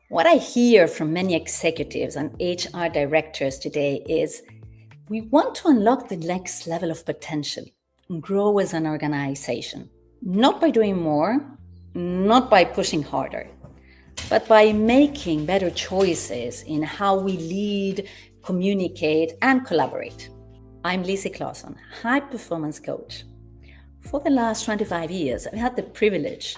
What I hear from many executives and HR directors today is we want to unlock the next level of potential and grow as an organization, not by doing more, not by pushing harder, but by making better choices in how we lead, communicate, and collaborate. I'm Lizzie Claesson, high performance coach. For the last 25 years, I've had the privilege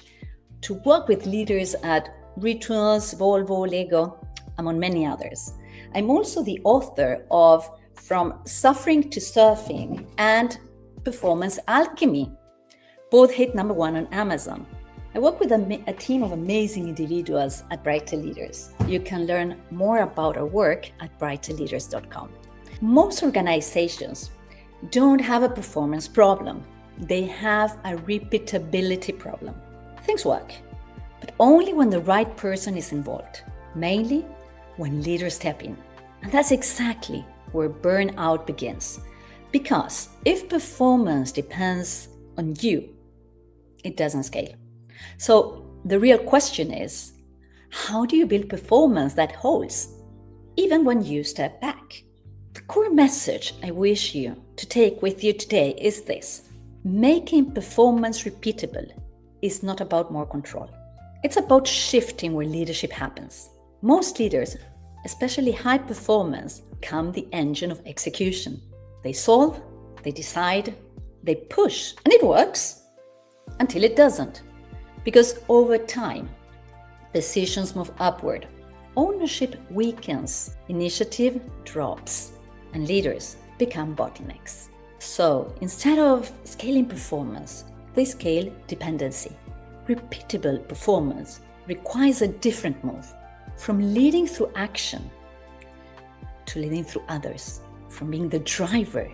to work with leaders at Rituals, Volvo, Lego, among many others. I'm also the author of From Suffering to Surfing and Performance Alchemy. Both hit #1 on Amazon. I work with a team of amazing individuals at Brighter Leaders. You can learn more about our work at brighterleaders.com. Most organizations don't have a performance problem. They have a repeatability problem. Things work, but only when the right person is involved, mainly when leaders step in. And that's exactly where burnout begins. Because if performance depends on you, it doesn't scale. So the real question is, how do you build performance that holds, even when you step back? The core message I wish you to take with you today is this: making performance repeatable is not about more control. It's about shifting where leadership happens. Most leaders, especially high performance, become the engine of execution. They solve, they decide, they push, and it works until it doesn't. Because over time, decisions move upward, ownership weakens, initiative drops, and leaders become bottlenecks. So instead of scaling performance, they scale dependency. Repeatable performance requires a different move, from leading through action to leading through others, from being the driver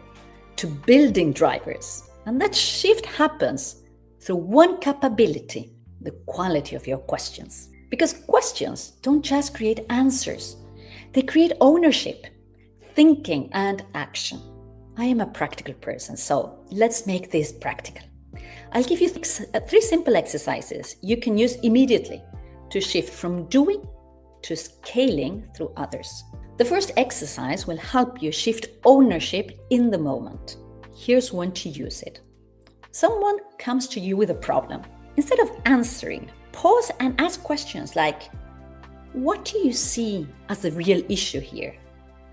to building drivers. And that shift happens through one capability: the quality of your questions. Because questions don't just create answers, they create ownership, thinking, and action. I am a practical person, so let's make this practical. I'll give you 3 simple exercises you can use immediately to shift from doing to scaling through others. The first exercise will help you shift ownership in the moment. Here's when to use it. Someone comes to you with a problem. Instead of answering, pause and ask questions like, what do you see as the real issue here?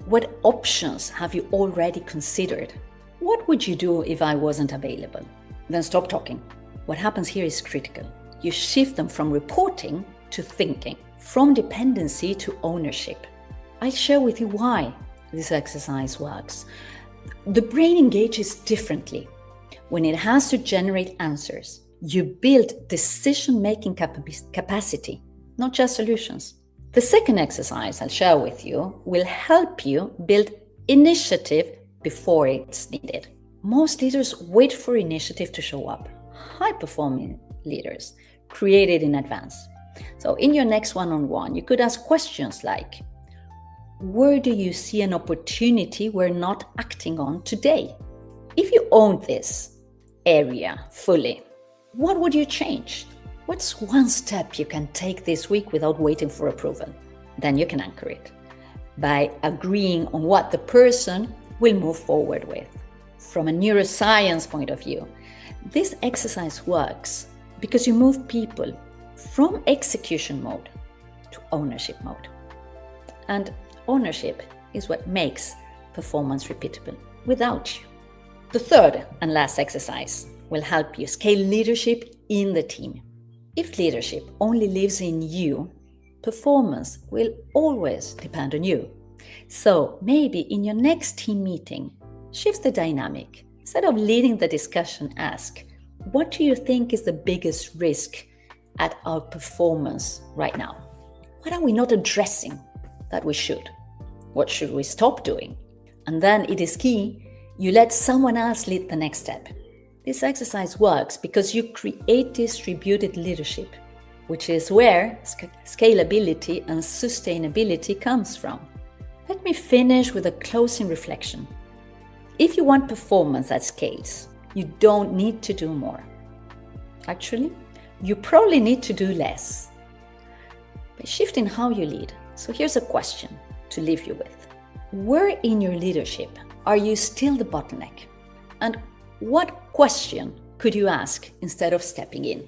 What options have you already considered? What would you do if I wasn't available? Then stop talking. What happens here is critical. You shift them from reporting to thinking, from dependency to ownership. I'll share with you why this exercise works. The brain engages differently when it has to generate answers. You build decision-making capacity, not just solutions. The second exercise I'll share with you will help you build initiative before it's needed. Most leaders wait for initiative to show up. High-performing leaders create it in advance. So in your next one-on-one, you could ask questions like, where do you see an opportunity we're not acting on today? If you own this area fully, what would you change? What's one step you can take this week without waiting for approval? Then you can anchor it by agreeing on what the person will move forward with. From a neuroscience point of view, this exercise works because you move people from execution mode to ownership mode. And ownership is what makes performance repeatable without you. The third and last exercise will help you scale leadership in the team. If leadership only lives in you, performance will always depend on you. So maybe in your next team meeting, shift the dynamic. Instead of leading the discussion, ask, what do you think is the biggest risk at our performance right now? What are we not addressing that we should? What should we stop doing? And then it is key, you let someone else lead the next step. This exercise works because you create distributed leadership, which is where scalability and sustainability comes from. Let me finish with a closing reflection. If you want performance that scales, you don't need to do more. Actually, you probably need to do less. by shifting how you lead. So here's a question to leave you with. Where in your leadership are you still the bottleneck? And what question could you ask instead of stepping in?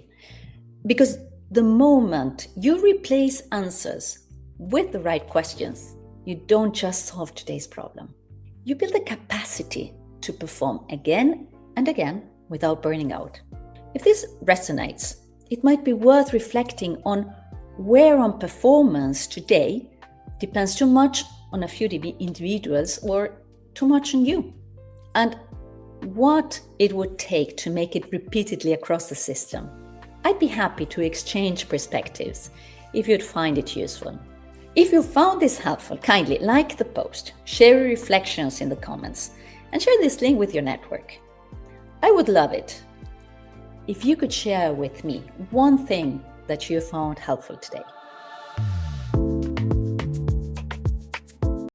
Because the moment you replace answers with the right questions, you don't just solve today's problem. You build the capacity to perform again and again without burning out. If this resonates, it might be worth reflecting on where on performance today depends too much on a few individuals or too much on you, and what it would take to make it repeatedly across the system. I'd be happy to exchange perspectives if you'd find it useful. If you found this helpful, kindly like the post, share your reflections in the comments, and share this link with your network. I would love it if you could share with me one thing that you found helpful today.